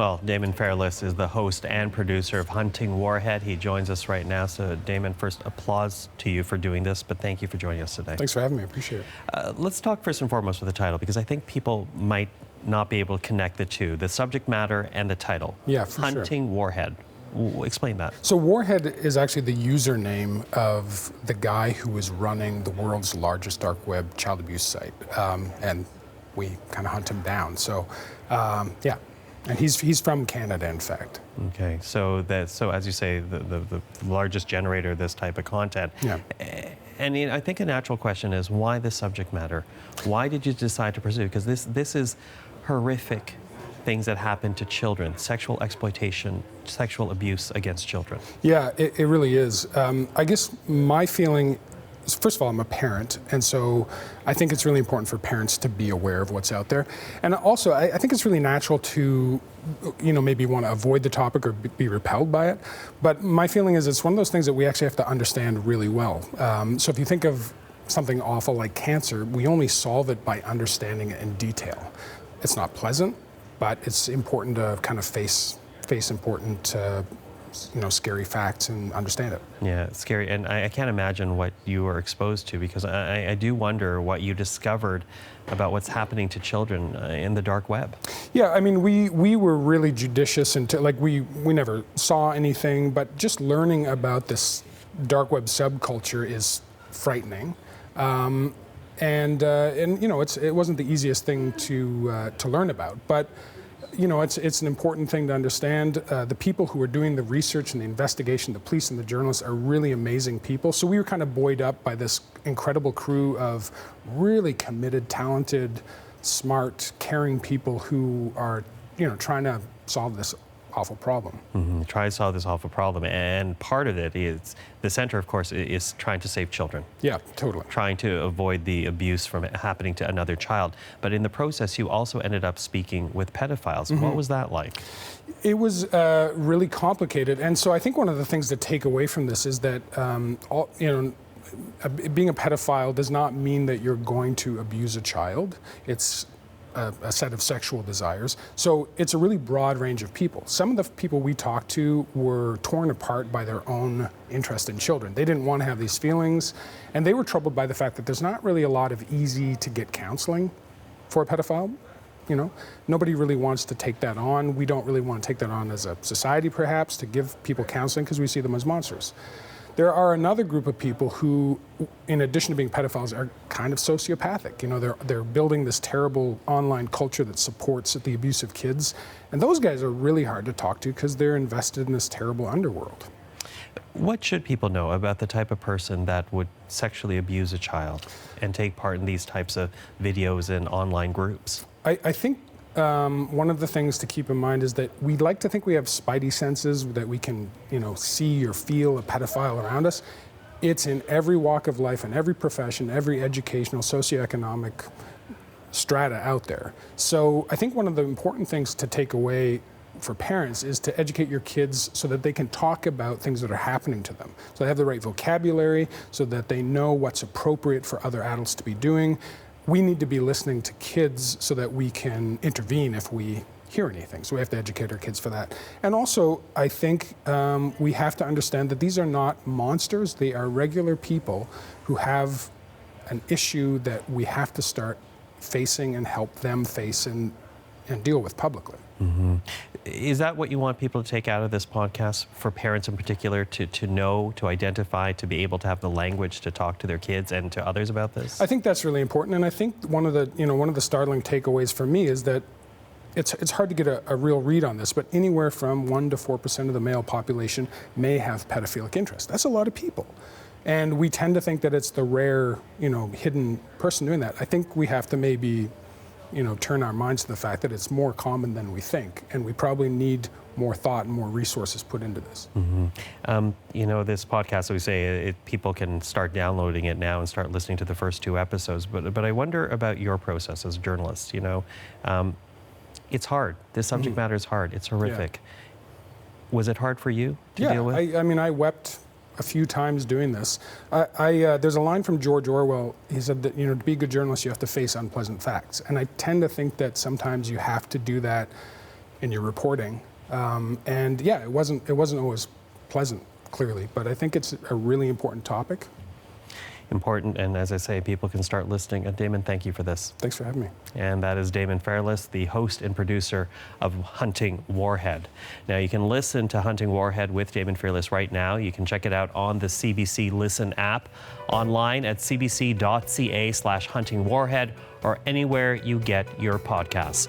Well, Daemon Fairless is the host and producer of Hunting Warhead. He joins us right now. So, Daemon, first, applause to you for doing this, but thank you for joining us today. Thanks for having me. I appreciate it. Let's talk first and foremost with the title, because I think people might not be able to connect the two, the subject matter and the title. Yeah, for sure. Hunting Warhead. Explain that. So Warhead is actually the username of the guy who is running the world's largest dark web child abuse site. And we kind of hunt him down. So, yeah. And he's from Canada, in fact. Okay, so as you say, the largest generator of this type of content. Yeah. And I think a natural question is, why this subject matter? Why did you decide to pursue? Because this is horrific things that happen to children, sexual exploitation, sexual abuse against children. Yeah, it really is. I guess my feeling is, first of all, I'm a parent, and so I think it's really important for parents to be aware of what's out there. And also, I think it's really natural to, maybe want to avoid the topic or be repelled by it. But my feeling is it's one of those things that we actually have to understand really well. So if you think of something awful like cancer, we only solve it by understanding it in detail. It's not pleasant, but it's important to kind of face important scary facts and understand it. Yeah, it's scary. And I can't imagine what you were exposed to, because I do wonder what you discovered about what's happening to children in the dark web. Yeah, I mean, we were really judicious and we never saw anything, but just learning about this dark web subculture is frightening. It wasn't the easiest thing to learn about, but it's an important thing to understand. The people who are doing the research and the investigation, the police and the journalists, are really amazing people. So we were kind of buoyed up by this incredible crew of really committed, talented, smart, caring people who are, trying to solve this awful problem. Mm-hmm. Try to solve this awful problem. And part of it is, the center, of course, is trying to save children. Yeah, totally. Trying to avoid the abuse from it happening to another child. But in the process, you also ended up speaking with pedophiles. Mm-hmm. What was that like? It was really complicated. And so I think one of the things to take away from this is that, being a pedophile does not mean that you're going to abuse a child. It's a set of sexual desires. So it's a really broad range of people. Some of the people we talked to were torn apart by their own interest in children. They didn't want to have these feelings, and they were troubled by the fact that there's not really a lot of easy to get counseling for a pedophile. Nobody really wants to take that on. We don't really want to take that on as a society, perhaps, to give people counseling, because we see them as monsters. There are another group of people who, in addition to being pedophiles, are kind of sociopathic. They're building this terrible online culture that supports the abuse of kids. And those guys are really hard to talk to because they're invested in this terrible underworld. What should people know about the type of person that would sexually abuse a child and take part in these types of videos and online groups? I think one of the things to keep in mind is that we like to think we have spidey senses, that we can, see or feel a pedophile around us. It's in every walk of life, in every profession, every educational, socioeconomic strata out there. So I think one of the important things to take away for parents is to educate your kids so that they can talk about things that are happening to them. So they have the right vocabulary, so that they know what's appropriate for other adults to be doing. We need to be listening to kids so that we can intervene if we hear anything. So we have to educate our kids for that. And also, I think we have to understand that these are not monsters. They are regular people who have an issue that we have to start facing and help them face and deal with publicly. Mm-hmm. Is that what you want people to take out of this podcast, for parents in particular, to know, to identify, to be able to have the language to talk to their kids and to others about this? I think that's really important, and I think one of the startling takeaways for me is that it's hard to get a real read on this, but anywhere from 1% to 4% of the male population may have pedophilic interest. That's a lot of people. And we tend to think that it's the rare, hidden person doing that. I think we have to maybe turn our minds to the fact that it's more common than we think, and we probably need more thought and more resources put into this. Mm-hmm. This podcast, we say, people can start downloading it now and start listening to the first 2 episodes, but I wonder about your process as a journalist. It's hard. This subject matter is hard. It's horrific. Yeah. Was it hard for you to deal with? I mean, I wept a few times doing this. There's a line from George Orwell. He said that, to be a good journalist, you have to face unpleasant facts. And I tend to think that sometimes you have to do that in your reporting. And yeah, it wasn't always pleasant, clearly, but I think it's a really important topic. Important, and as I say, people can start listening. Daemon, thank you for this. Thanks for having me. And that is Daemon Fairless, the host and producer of Hunting Warhead. Now, you can listen to Hunting Warhead with Daemon Fairless right now. You can check it out on the CBC Listen app, online at cbc.ca/huntingwarhead, or anywhere you get your podcasts.